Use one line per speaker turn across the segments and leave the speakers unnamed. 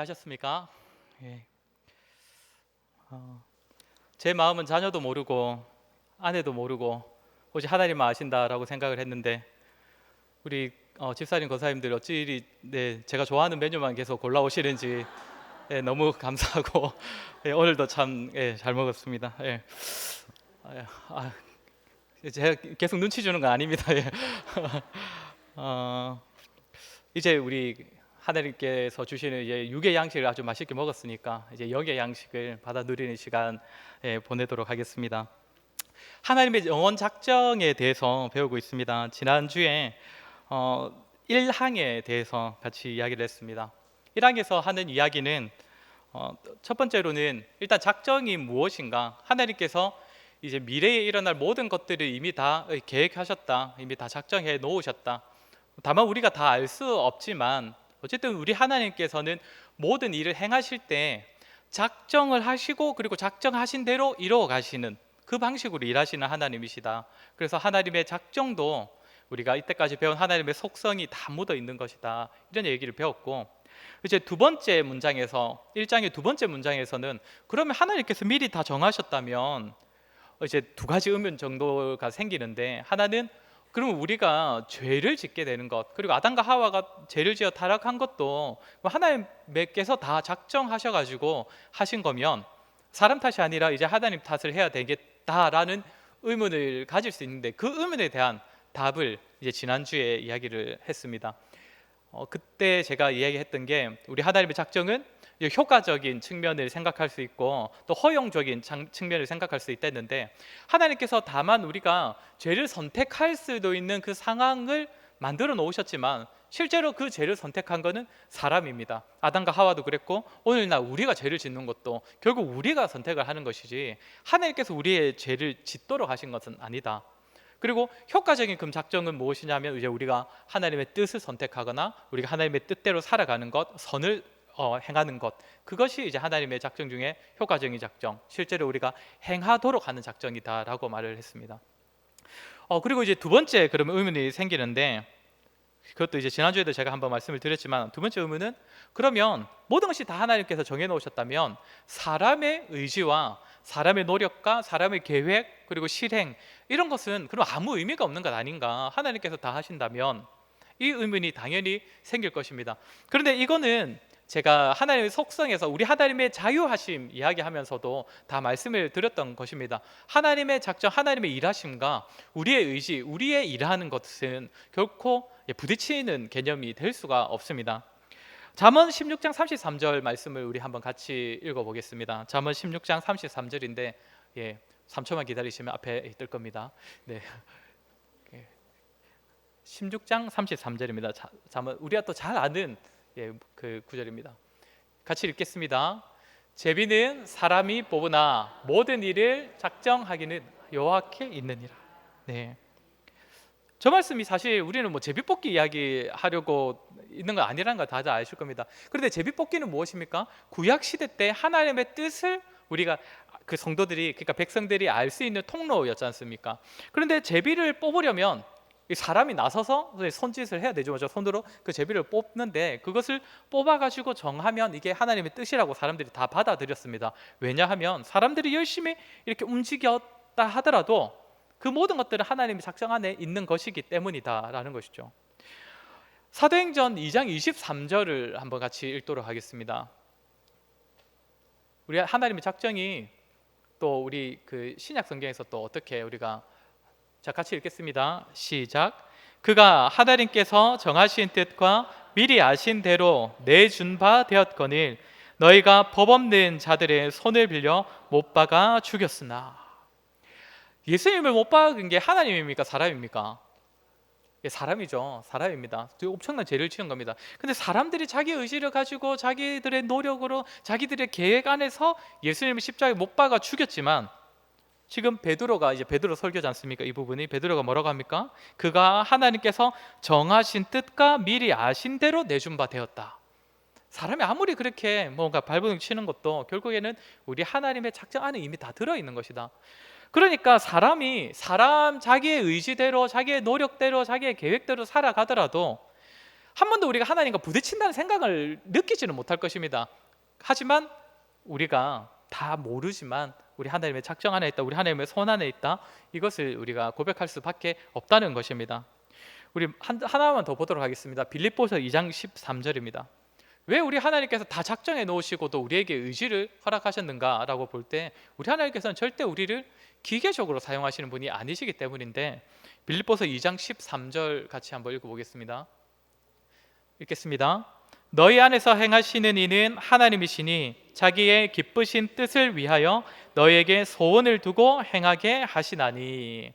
하셨습니까? 예. 제 마음은 자녀도 모르고 아내도 모르고 오직 하나님만 아신다라고 생각을 했는데 우리 집사님 권사님들 어찌 이리 제가 좋아하는 메뉴만 계속 골라오시는지 너무 감사하고 오늘도 참 잘 먹었습니다. 아, 아, 제가 계속 눈치 주는 거 아닙니다. 어, 이제 우리 하나님께서 주시는 이제 육의 양식을 아주 맛있게 먹었으니까 이제 영의 양식을 받아 누리는 시간 보내도록 하겠습니다. 하나님의 영원 작정에 대해서 배우고 있습니다. 지난주에 1항에 대해서 같이 이야기를 했습니다. 1항에서 하는 이야기는 첫 번째로는 일단 작정이 무엇인가, 하나님께서 이제 미래에 일어날 모든 것들을 이미 다 계획하셨다, 이미 다 작정해 놓으셨다. 다만 우리가 다 알 수 없지만 어쨌든 우리 하나님께서는 모든 일을 행하실 때 작정을 하시고 그리고 작정하신 대로 이루어 가시는 그 방식으로 일하시는 하나님이시다. 그래서 하나님의 작정도 우리가 이때까지 배운 하나님의 속성이 다 묻어 있는 것이다, 이런 얘기를 배웠고, 이제 두 번째 문장에서 1장의 두 번째 문장에서는 그러면 하나님께서 미리 다 정하셨다면 이제 두 가지 의문 정도가 생기는데, 하나는 그러면 우리가 죄를 짓게 되는 것, 그리고 아담과 하와가 죄를 지어 타락한 것도 하나님께서 다 작정하셔가지고 하신 거면 사람 탓이 아니라 이제 하나님 탓을 해야 되겠다라는 의문을 가질 수 있는데, 그 의문에 대한 답을 이제 지난주에 이야기를 했습니다. 그때 제가 이야기했던 게, 우리 하나님의 작정은 효과적인 측면을 생각할 수 있고 또 허용적인 측면을 생각할 수 있다는데, 하나님께서 다만 우리가 죄를 선택할 수도 있는 그 상황을 만들어 놓으셨지만 실제로 그 죄를 선택한 것은 사람입니다. 아담과 하와도 그랬고 오늘날 우리가 죄를 짓는 것도 결국 우리가 선택을 하는 것이지 하나님께서 우리의 죄를 짓도록 하신 것은 아니다. 그리고 효과적인 그 작정은 무엇이냐면 이제 우리가 하나님의 뜻을 선택하거나 우리가 하나님의 뜻대로 살아가는 것, 선을 행하는 것, 그것이 이제 하나님의 작정 중에 효과적인 작정, 실제로 우리가 행하도록 하는 작정이다라고 말을 했습니다. 그리고 이제 두 번째 그러면 의문이 생기는데, 그것도 이제 지난주에도 제가 한번 말씀을 드렸지만, 두 번째 의문은 그러면 모든 것이 다 하나님께서 정해 놓으셨다면 사람의 의지와 사람의 노력과 사람의 계획 그리고 실행, 이런 것은 그럼 아무 의미가 없는 것 아닌가, 하나님께서 다 하신다면, 이 의문이 당연히 생길 것입니다. 그런데 이거는 제가 하나님의 속성에서 우리 하나님의 자유하심 이야기하면서도 다 말씀을 드렸던 것입니다. 하나님의 작정, 하나님의 일하심과 우리의 의지, 우리의 일하는 것은 결코 부딪히는 개념이 될 수가 없습니다. 잠언 16장 33절 말씀을 우리 한번 같이 읽어보겠습니다. 잠언 16장 33절인데 3초만 기다리시면 앞에 뜰 겁니다. 네. 16장 33절입니다. 잠언, 우리가 또 잘 아는 그 구절입니다. 같이 읽겠습니다. 제비는 사람이 뽑으나 모든 일을 작정하기는 여호와께 있느니라. 네. 저 말씀이 사실 우리는 뭐 제비뽑기 이야기 하려고 있는 건 아니라는 걸 다들 아실 겁니다. 그런데 제비뽑기는 무엇입니까? 구약 시대 때 하나님의 뜻을 우리가 그 성도들이, 그러니까 백성들이 알 수 있는 통로였지 않습니까? 그런데 제비를 뽑으려면 사람이 나서서 손짓을 해야 되죠. 손으로 그 제비를 뽑는데, 그것을 뽑아가지고 정하면 이게 하나님의 뜻이라고 사람들이 다 받아들였습니다. 왜냐하면 사람들이 열심히 이렇게 움직였다 하더라도 그 모든 것들은 하나님의 작정 안에 있는 것이기 때문이다라는 것이죠. 사도행전 2장 23절을 한번 같이 읽도록 하겠습니다. 우리 하나님의 작정이 또 우리 그 신약 성경에서 또 어떻게 우리가, 자 같이 읽겠습니다. 시작. 그가 하나님께서 정하신 뜻과 미리 아신 대로 내준 바 되었거늘 너희가 법 없는 자들의 손을 빌려 못 박아 죽였으나. 예수님을 못 박은 게 하나님입니까? 사람입니까? 사람이죠. 사람입니다. 엄청난 죄를 지은 겁니다. 근데 사람들이 자기 의지를 가지고 자기들의 노력으로 자기들의 계획 안에서 예수님을 십자가에 못 박아 죽였지만, 지금 베드로가, 이제 베드로 설교지 않습니까? 이 부분이 베드로가 뭐라고 합니까? 그가 하나님께서 정하신 뜻과 미리 아신 대로 내준 바 되었다. 사람이 아무리 그렇게 뭔가 발버둥 치는 것도 결국에는 우리 하나님의 작정 안에 이미 다 들어있는 것이다. 그러니까 사람이 자기의 의지대로 자기의 노력대로 자기의 계획대로 살아가더라도 한 번도 우리가 하나님과 부딪힌다는 생각을 느끼지는 못할 것입니다. 하지만 우리가 다 모르지만 우리 하나님의 작정 안에 있다, 우리 하나님의 손 안에 있다, 이것을 우리가 고백할 수밖에 없다는 것입니다. 우리 하나만 더 보도록 하겠습니다. 빌립보서 2장 13절입니다. 왜 우리 하나님께서 다 작정해 놓으시고도 우리에게 의지를 허락하셨는가라고 볼 때, 우리 하나님께서는 절대 우리를 기계적으로 사용하시는 분이 아니시기 때문인데, 빌립보서 2장 13절 같이 한번 읽어보겠습니다. 읽겠습니다. 너희 안에서 행하시는 이는 하나님이시니 자기의 기쁘신 뜻을 위하여 너희에게 소원을 두고 행하게 하시나니.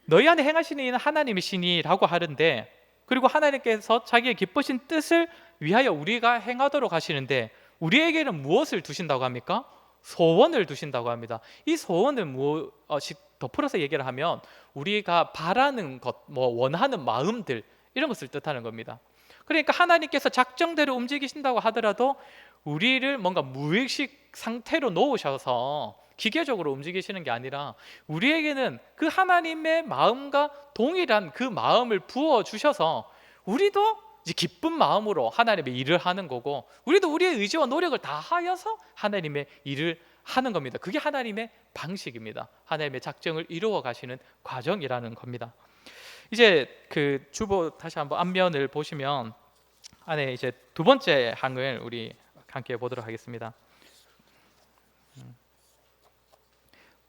너희 안에 행하시는 이는 하나님이시니 라고 하는데, 그리고 하나님께서 자기의 기쁘신 뜻을 위하여 우리가 행하도록 하시는데, 우리에게는 무엇을 두신다고 합니까? 소원을 두신다고 합니다. 이 소원을 무엇이 더 풀어서 얘기를 하면 우리가 바라는 것, 원하는 마음들, 이런 것을 뜻하는 겁니다. 그러니까 하나님께서 작정대로 움직이신다고 하더라도 우리를 뭔가 무의식 상태로 놓으셔서 기계적으로 움직이시는 게 아니라 우리에게는 그 하나님의 마음과 동일한 그 마음을 부어주셔서 우리도 이제 기쁜 마음으로 하나님의 일을 하는 거고, 우리도 우리의 의지와 노력을 다하여서 하나님의 일을 하는 겁니다. 그게 하나님의 방식입니다. 하나님의 작정을 이루어 가시는 과정이라는 겁니다. 이제 그 주보 다시 한번 앞면을 보시면 안에 이제 두 번째 항을 우리 함께 보도록 하겠습니다.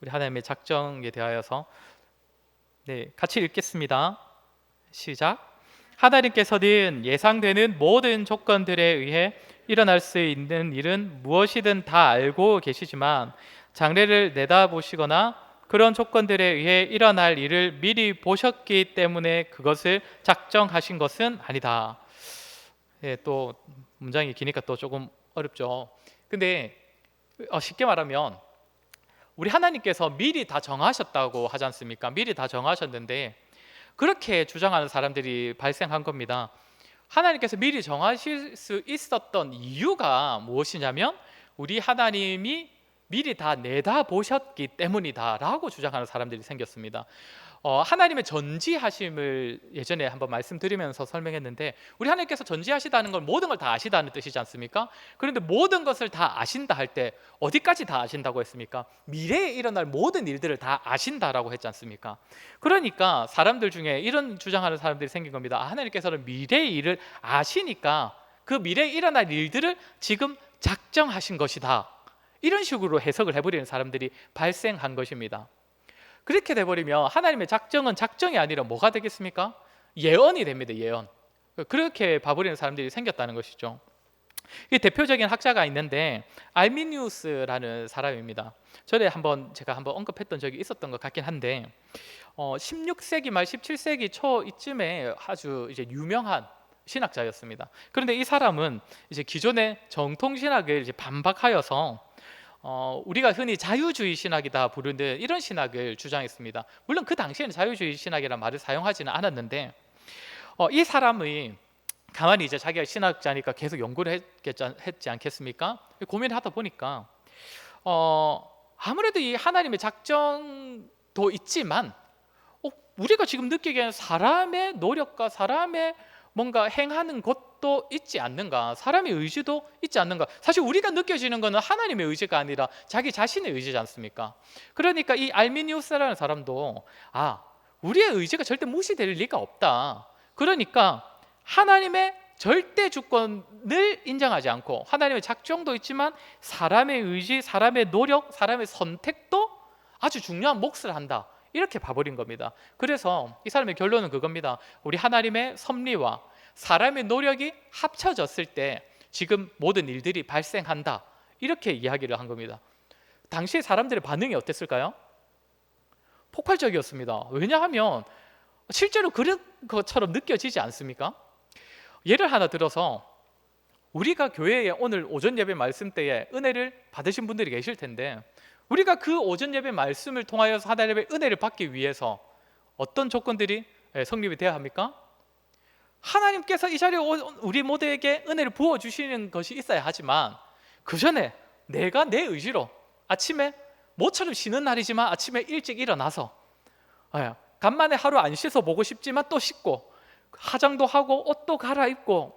우리 하나님의 작정에 대하여서 같이 읽겠습니다. 시작. 하나님께서는 예상되는 모든 조건들에 의해 일어날 수 있는 일은 무엇이든 다 알고 계시지만 장래를 내다보시거나 그런 조건들에 의해 일어날 일을 미리 보셨기 때문에 그것을 작정하신 것은 아니다. 또 문장이 기니까 또 조금 어렵죠. 근데 쉽게 말하면 우리 하나님께서 미리 다 정하셨다고 하지 않습니까? 미리 다 정하셨는데 그렇게 주장하는 사람들이 발생한 겁니다. 하나님께서 미리 정하실 수 있었던 이유가 무엇이냐면 우리 하나님이 미리 다 내다보셨기 때문이다라고 주장하는 사람들이 생겼습니다. 하나님의 전지하심을 예전에 한번 말씀드리면서 설명했는데, 우리 하나님께서 전지하시다는 건 모든 걸 다 아시다는 뜻이지 않습니까? 그런데 모든 것을 다 아신다 할 때 어디까지 다 아신다고 했습니까? 미래에 일어날 모든 일들을 다 아신다라고 했지 않습니까? 그러니까 사람들 중에 이런 주장하는 사람들이 생긴 겁니다. 하나님께서는 미래의 일을 아시니까 그 미래에 일어날 일들을 지금 작정하신 것이다, 이런 식으로 해석을 해버리는 사람들이 발생한 것입니다. 그렇게 돼버리면 하나님의 작정은 작정이 아니라 뭐가 되겠습니까? 예언이 됩니다. 예언. 그렇게 봐버리는 사람들이 생겼다는 것이죠. 이 대표적인 학자가 있는데 알미니우스라는 사람입니다. 전에 제가 한번 언급했던 적이 있었던 것 같긴 한데 16세기 말 17세기 초 이쯤에 아주 이제 유명한 신학자였습니다. 그런데 이 사람은 이제 기존의 정통 신학을 이제 반박하여서 우리가 흔히 자유주의 신학이다 부르는 이런 신학을 주장했습니다. 물론 그 당시에는 자유주의 신학이라는 말을 사용하지는 않았는데 이 사람이 가만히 이제 자기가 신학자니까 계속 연구를 했지 않겠습니까? 고민하다 보니까 아무래도 이 하나님의 작정도 있지만 우리가 지금 느끼기에는 사람의 노력과 사람의 뭔가 행하는 것도 있지 않는가, 사람의 의지도 있지 않는가. 사실 우리가 느껴지는 것은 하나님의 의지가 아니라 자기 자신의 의지지 않습니까? 그러니까 이 알미니우스라는 사람도 우리의 의지가 절대 무시될 리가 없다. 그러니까 하나님의 절대 주권을 인정하지 않고 하나님의 작정도 있지만 사람의 의지, 사람의 노력, 사람의 선택도 아주 중요한 몫을 한다, 이렇게 봐버린 겁니다. 그래서 이 사람의 결론은 그겁니다. 우리 하나님의 섭리와 사람의 노력이 합쳐졌을 때 지금 모든 일들이 발생한다, 이렇게 이야기를 한 겁니다. 당시 사람들의 반응이 어땠을까요? 폭발적이었습니다. 왜냐하면 실제로 그런 것처럼 느껴지지 않습니까? 예를 하나 들어서 우리가 교회에 오늘 오전 예배 말씀 때에 은혜를 받으신 분들이 계실 텐데, 우리가 그 오전 예배 말씀을 통하여서 하나님의 은혜를 받기 위해서 어떤 조건들이 성립이 되어야 합니까? 하나님께서 이 자리에 우리 모두에게 은혜를 부어주시는 것이 있어야 하지만 그 전에 내가 내 의지로 아침에 모처럼 쉬는 날이지만 아침에 일찍 일어나서 간만에 하루 안 씻어 보고 싶지만 또 씻고, 화장도 하고 옷도 갈아입고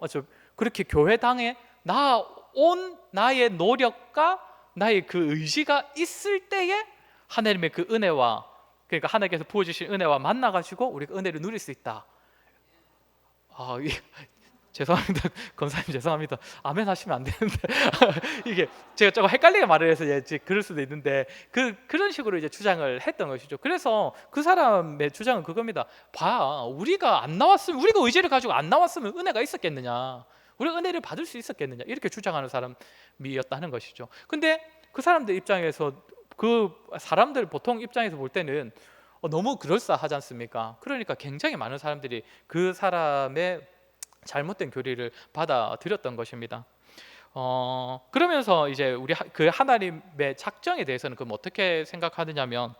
그렇게 교회당에 나온 나의 노력과 나의 그 의지가 있을 때에 하나님의 그 은혜와, 그러니까 하나님께서 부어주신 은혜와 만나가지고 우리가 은혜를 누릴 수 있다. 죄송합니다. 권사님 죄송합니다. 아멘 하시면 안 되는데 이게 제가 조금 헷갈리게 말을 해서 이제 그럴 수도 있는데 그런 식으로 이제 주장을 했던 것이죠. 그래서 그 사람의 주장은 그겁니다. 우리가 안 나왔으면, 우리가 의지를 가지고 안 나왔으면 은혜가 있었겠느냐, 우리가 은혜를 받을 수 있었겠느냐, 이렇게 주장하는 사람이었다는 것이죠. 근데 그 사람들 입장에서, 그 사람들 보통 입장에서 볼 때는 너무 그럴싸하지 않습니까? 그러니까 굉장히 많은 사람들이 그 사람의 잘못된 교리를 받아들였던 것입니다. 그러면서 이제 우리 그 하나님의 작정에 대해서는 그럼 어떻게 생각하느냐면,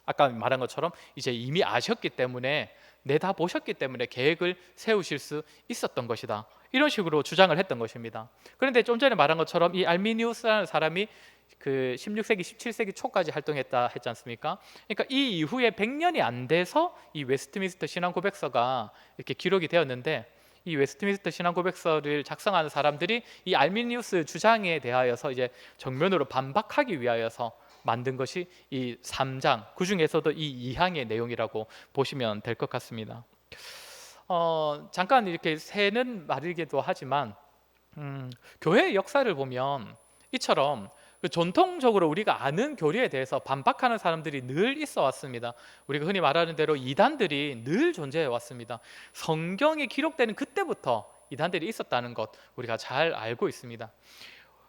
아까 말한 것처럼 이제 이미 아셨기 때문에, 내다보셨기 때문에 계획을 세우실 수 있었던 것이다, 이런 식으로 주장을 했던 것입니다. 그런데 좀 전에 말한 것처럼 이 알미니우스라는 사람이 그 16세기, 17세기 초까지 활동했다 했지 않습니까? 그러니까 이 이후에 100년이 안 돼서 이 웨스트민스터 신앙 고백서가 이렇게 기록이 되었는데, 이 웨스트민스터 신앙 고백서를 작성하는 사람들이 이 알미니우스 주장에 대하여서 이제 정면으로 반박하기 위하여서 만든 것이 이 3장, 그 중에서도 이 2항의 내용이라고 보시면 될 것 같습니다. 잠깐 이렇게 새는 말이기도 하지만 교회의 역사를 보면 이처럼 전통적으로 우리가 아는 교리에 대해서 반박하는 사람들이 늘 있어 왔습니다. 우리가 흔히 말하는 대로 이단들이 늘 존재해 왔습니다. 성경에 기록되는 그때부터 이단들이 있었다는 것 우리가 잘 알고 있습니다.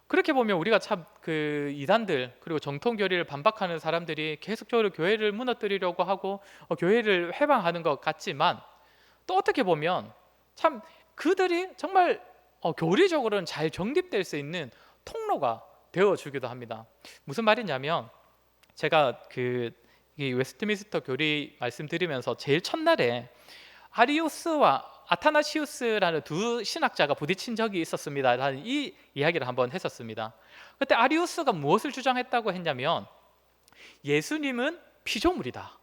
그렇게 보면 우리가 참 그 이단들, 그리고 정통 교리를 반박하는 사람들이 계속적으로 교회를 무너뜨리려고 하고 교회를 회방하는 것 같지만, 또 어떻게 보면 참 그들이 정말 교리적으로는 잘 정립될 수 있는 통로가 되어주기도 합니다. 무슨 말이냐면, 제가 이 웨스트민스터 교리 말씀드리면서 제일 첫날에 아리우스와 아타나시우스라는 두 신학자가 부딪힌 적이 있었습니다 라는 이 이야기를 한번 했었습니다. 그때 아리우스가 무엇을 주장했다고 했냐면, 예수님은 피조물이다,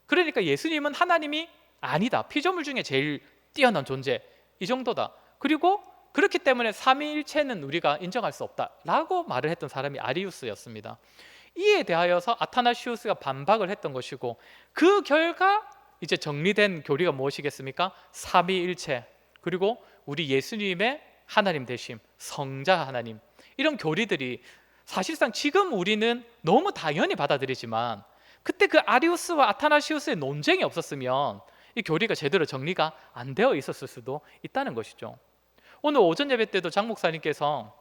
그러니까 예수님은 하나님이 아니다, 피조물 중에 제일 뛰어난 존재, 이 정도다, 그리고 그렇기 때문에 삼위일체는 우리가 인정할 수 없다라고 말을 했던 사람이 아리우스였습니다. 이에 대하여서 아타나시우스가 반박을 했던 것이고, 그 결과 이제 정리된 교리가 무엇이겠습니까? 삼위일체, 그리고 우리 예수님의 하나님 되심, 성자 하나님, 이런 교리들이 사실상 지금 우리는 너무 당연히 받아들이지만, 그때 그 아리우스와 아타나시우스의 논쟁이 없었으면 이 교리가 제대로 정리가 안 되어 있었을 수도 있다는 것이죠. 오늘 오전 예배 때도 장 목사님께서,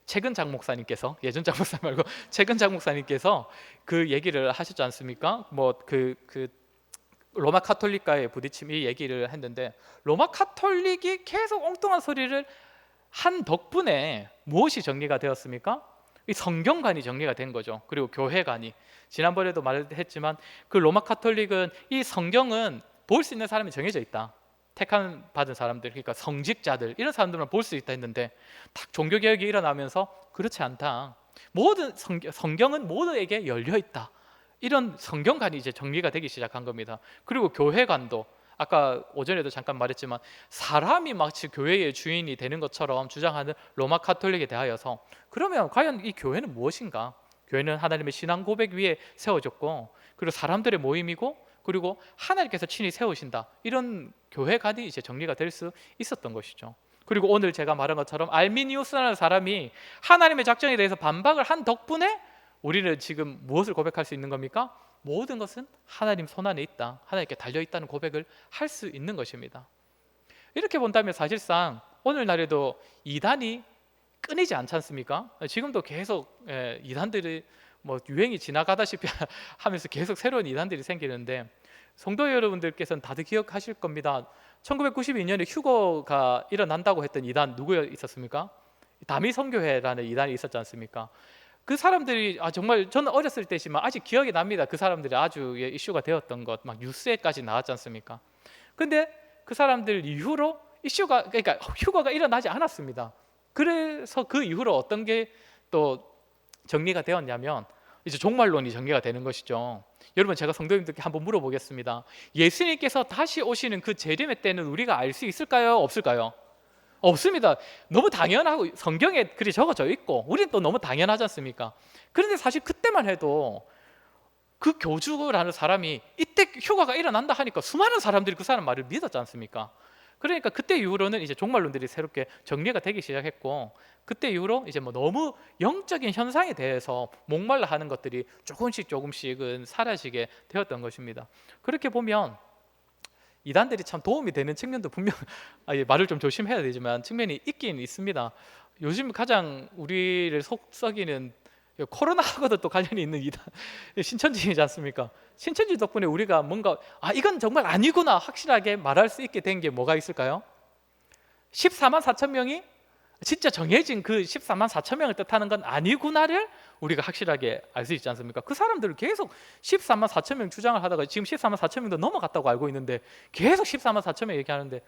최근 장 목사님께서, 예전 장 목사 말고 최근 장 목사님께서 그 얘기를 하셨지 않습니까? 로마 카톨릭과의 부딪힘, 이 얘기를 했는데, 로마 카톨릭이 계속 엉뚱한 소리를 한 덕분에 무엇이 정리가 되었습니까? 이 성경관이 정리가 된 거죠. 그리고 교회관이, 지난번에도 말했지만 그 로마 카톨릭은 이 성경은 볼 수 있는 사람이 정해져 있다, 택함 받은 사람들, 그러니까 성직자들, 이런 사람들만 볼 수 있다 했는데, 딱 종교개혁이 일어나면서 그렇지 않다, 모든 성경은 모두에게 열려 있다, 이런 성경관이 이제 정리가 되기 시작한 겁니다. 그리고 교회관도 아까 오전에도 잠깐 말했지만, 사람이 마치 교회의 주인이 되는 것처럼 주장하는 로마 카톨릭에 대하여서, 그러면 과연 이 교회는 무엇인가? 교회는 하나님의 신앙 고백 위에 세워졌고, 그리고 사람들의 모임이고, 그리고 하나님께서 친히 세우신다, 이런 교회관이 이제 정리가 될 수 있었던 것이죠. 그리고 오늘 제가 말한 것처럼 알미니우스라는 사람이 하나님의 작정에 대해서 반박을 한 덕분에 우리는 지금 무엇을 고백할 수 있는 겁니까? 모든 것은 하나님 손안에 있다, 하나님께 달려있다는 고백을 할 수 있는 것입니다. 이렇게 본다면 사실상 오늘날에도 이단이 끊이지 않지 않습니까? 지금도 계속 이단들이 유행이 지나가다시피 하면서 계속 새로운 이단들이 생기는데, 성도 여러분들께서는 다들 기억하실 겁니다. 1992년에 휴거가 일어난다고 했던 이단 누구 있었습니까? 다미성교회라는 이단이 있었지 않습니까? 그 사람들이 정말 저는 어렸을 때지만 아직 기억이 납니다. 그 사람들이 아주 이슈가 되었던 것, 막 뉴스에까지 나왔지 않습니까? 근데 그 사람들 이후로 그러니까 휴거가 일어나지 않았습니다. 그래서 그 이후로 어떤 게 또 정리가 되었냐면, 이제 종말론이 전개가 되는 것이죠. 여러분, 제가 성도님들께 한번 물어보겠습니다. 예수님께서 다시 오시는 그 재림의 때는 우리가 알 수 있을까요? 없을까요? 없습니다. 너무 당연하고 성경에 그리 적어져 있고 우리는 또 너무 당연하지 않습니까? 그런데 사실 그때만 해도 그 교주라는 사람이 이때 휴가가 일어난다 하니까 수많은 사람들이 그 사람 말을 믿었지 않습니까? 그러니까 그때 이후로는 이제 종말론들이 새롭게 정리가 되기 시작했고, 그때 이후로 이제 뭐 너무 영적인 현상에 대해서 목말라 하는 것들이 조금씩은 사라지게 되었던 것입니다. 그렇게 보면 이단들이 참 도움이 되는 측면도 분명 말을 좀 조심해야 되지만 측면이 있긴 있습니다. 요즘 가장 우리를 속썩이는 코로나하고도 또 관련이 있는 이단 신천지이지 않습니까? 신천지 덕분에 우리가 뭔가 이건 정말 아니구나 확실하게 말할 수 있게 된 게 뭐가 있을까요? 14만 4천 명이 진짜 정해진 그 14만 4천 명을 뜻하는 건 아니구나를 우리가 확실하게 알 수 있지 않습니까? 그 사람들을 계속 14만 4천 명 주장을 하다가 지금 14만 4천 명도 넘어갔다고 알고 있는데 계속 14만 4천 명 얘기하는데,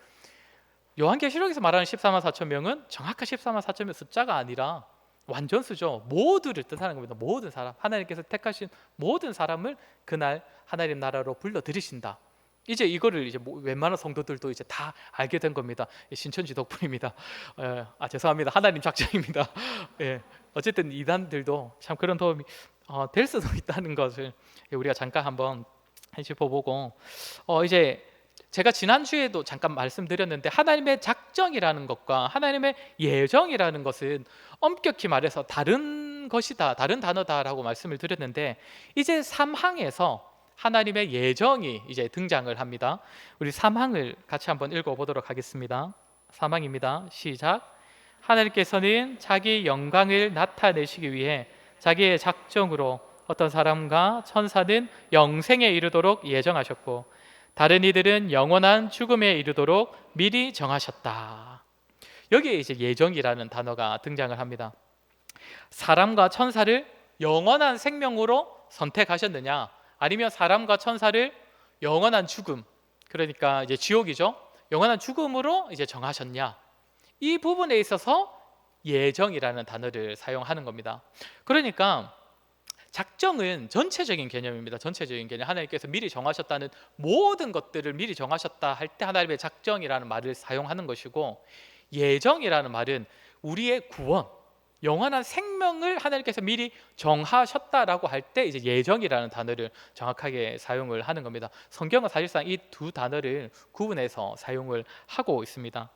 요한계시록에서 말하는 14만 4천 명은 정확한 14만 4천 명 숫자가 아니라 완전수죠. 모두를 뜻하는 겁니다. 모든 사람, 하나님께서 택하신 모든 사람을 그날 하나님 나라로 불러들이신다. 이제 이거를 이제 웬만한 성도들도 이제 다 알게 된 겁니다. 신천지 덕분입니다. 죄송합니다. 하나님 작정입니다. 어쨌든 이단들도 참 그런 도움이 될 수도 있다는 것을 우리가 잠깐 한번 짚어보고, 이제 제가 지난주에도 잠깐 말씀드렸는데 하나님의 작정이라는 것과 하나님의 예정이라는 것은 엄격히 말해서 다른 것이다, 다른 단어다라고 말씀을 드렸는데, 이제 3항에서 하나님의 예정이 이제 등장을 합니다. 우리 3항을 같이 한번 읽어보도록 하겠습니다. 3항입니다. 시작. 하나님께서는 자기 영광을 나타내시기 위해 자기의 작정으로 어떤 사람과 천사는 영생에 이르도록 예정하셨고 다른 이들은 영원한 죽음에 이르도록 미리 정하셨다. 여기에 이제 예정이라는 단어가 등장을 합니다. 사람과 천사를 영원한 생명으로 선택하셨느냐, 아니면 사람과 천사를 영원한 죽음, 그러니까 이제 지옥이죠, 영원한 죽음으로 이제 정하셨냐, 이 부분에 있어서 예정이라는 단어를 사용하는 겁니다. 그러니까 작정은 전체적인 개념입니다. 전체적인 개념. 하나님께서 미리 정하셨다는 모든 것들을 미리 정하셨다 할 때 하나님의 작정이라는 말을 사용하는 것이고, 예정이라는 말은 우리의 구원, 영원한 생명을 하나님께서 미리 정하셨다라고 할 때 이제 예정이라는 단어를 정확하게 사용을 하는 겁니다. 성경은 사실상 이 두 단어를 구분해서 사용을 하고 있습니다.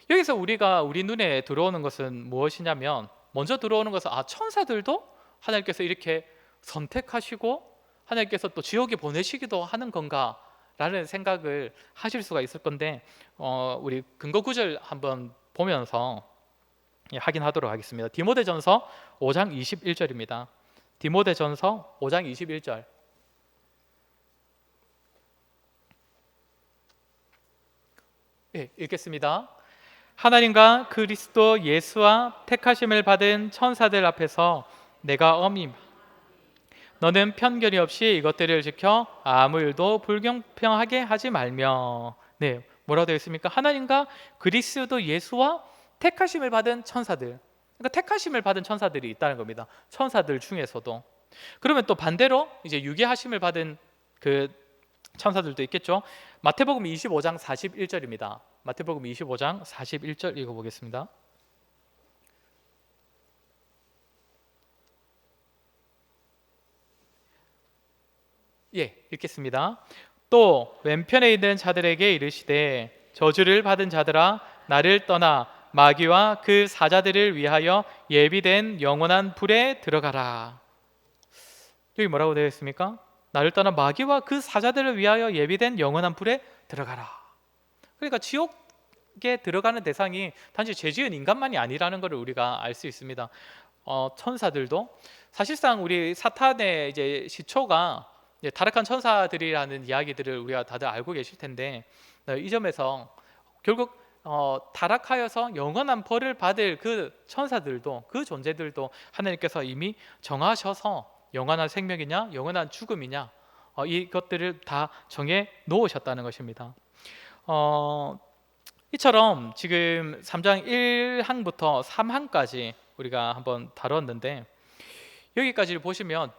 여기서 우리 눈에 들어오는 것은 무엇이냐면, 먼저 들어오는 것은 천사들도 하나님께서 이렇게 선택하시고 하나님께서 또 지옥에 보내시기도 하는 건가 라는 생각을 하실 수가 있을 건데, 우리 근거 구절 한번 보면서 확인하도록 하겠습니다. 디모데전서 5장 21절입니다. 디모데전서 5장 21절. 읽겠습니다. 하나님과 그리스도 예수와 택하심을 받은 천사들 앞에서 내가 엄히 너는 편견이 없이 이것들을 지켜 아무 일도 불공평하게 하지 말며. 뭐라고 되어 있습니까? 하나님과 그리스도 예수와 택하심을 받은 천사들. 그러니까 택하심을 받은 천사들이 있다는 겁니다. 천사들 중에서도. 그러면 또 반대로 이제 유계하심을 받은 그 천사들도 있겠죠. 마태복음 25장 41절입니다. 마태복음 25장 41절 읽어보겠습니다. 읽겠습니다. 또 왼편에 있는 자들에게 이르시되 저주를 받은 자들아 나를 떠나 마귀와 그 사자들을 위하여 예비된 영원한 불에 들어가라. 여기 뭐라고 되어 있습니까? 나를 떠나 마귀와 그 사자들을 위하여 예비된 영원한 불에 들어가라. 그러니까 지옥에 들어가는 대상이 단지 죄 지은 인간만이 아니라는 것을 우리가 알 수 있습니다. 천사들도 사실상 우리 사탄의 이제 시초가 타락한 천사들이라는 이야기들을 우리가 다들 알고 계실 텐데, 이 점에서 결국 타락하여서 영원한 벌을 받을 그 천사들도, 그 존재들도 하나님께서 이미 정하셔서 영원한 생명이냐 영원한 죽음이냐 이것들을 다 정해 놓으셨다는 것입니다. 이처럼 지금 3장 1항부터 3항까지 우리가 한번 다뤘는데, 여기까지를 보시면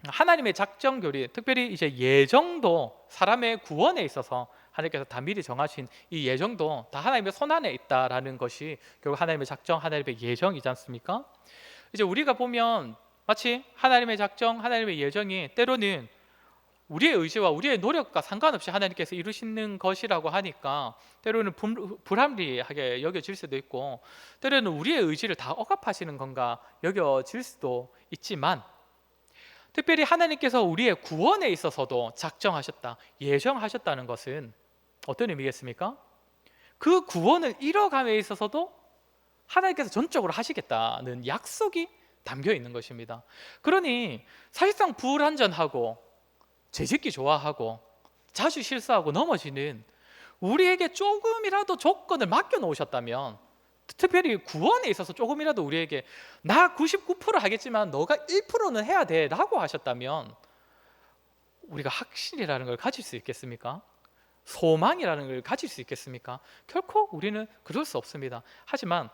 하나님의 작정 교리, 특별히 이제 예정도 사람의 구원에 있어서 하나님께서 다 미리 정하신 이 예정도 다 하나님의 손 안에 있다라는 것이 결국 하나님의 작정, 하나님의 예정이지 않습니까? 이제 우리가 보면 마치 하나님의 작정, 하나님의 예정이 때로는 우리의 의지와 우리의 노력과 상관없이 하나님께서 이루시는 것이라고 하니까 때로는 불합리하게 여겨질 수도 있고, 때로는 우리의 의지를 다 억압하시는 건가 여겨질 수도 있지만, 특별히 하나님께서 우리의 구원에 있어서도 작정하셨다, 예정하셨다는 것은 어떤 의미겠습니까? 그 구원을 이뤄감에 있어서도 하나님께서 전적으로 하시겠다는 약속이 담겨 있는 것입니다. 그러니 사실상 불완전하고 죄짓기 좋아하고 자주 실수하고 넘어지는 우리에게 조금이라도 조건을 맡겨 놓으셨다면, 특별히 구원에 있어서 조금이라도 우리에게 나 99% 하겠지만 너가 1%는 해야 돼 라고 하셨다면, 우리가 확신이라는 걸 가질 수 있겠습니까? 소망이라는 걸 가질 수 있겠습니까? 결코 우리는 그럴 수 없습니다. 하지만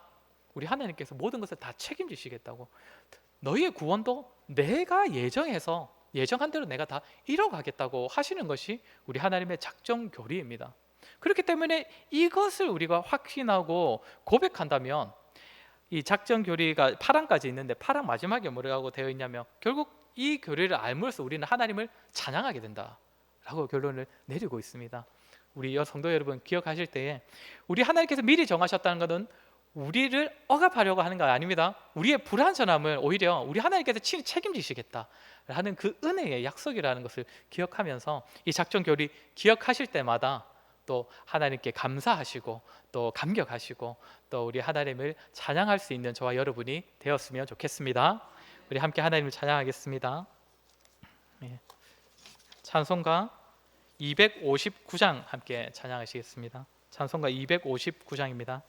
우리 하나님께서 모든 것을 다 책임지시겠다고, 너희의 구원도 내가 예정한 대로 내가 다 이뤄가겠다고 하시는 것이 우리 하나님의 작정 교리입니다. 그렇기 때문에 이것을 우리가 확신하고 고백한다면, 이 작정 교리가 8항까지 있는데 8항 마지막에 뭐라고 되어 있냐면, 결국 이 교리를 알므로써 우리는 하나님을 찬양하게 된다라고 결론을 내리고 있습니다. 우리 성도 여러분, 기억하실 때에 우리 하나님께서 미리 정하셨다는 것은 우리를 억압하려고 하는 거 아닙니다. 우리의 불완전함을 오히려 우리 하나님께서 책임지시겠다라는 그 은혜의 약속이라는 것을 기억하면서 이 작정 교리 기억하실 때마다 또 하나님께 감사하시고 또 감격하시고 또 우리 하나님을 찬양할 수 있는 저와 여러분이 되었으면 좋겠습니다. 우리 함께 하나님을 찬양하겠습니다. 찬송가 259장 함께 찬양하시겠습니다. 찬송가 259장입니다.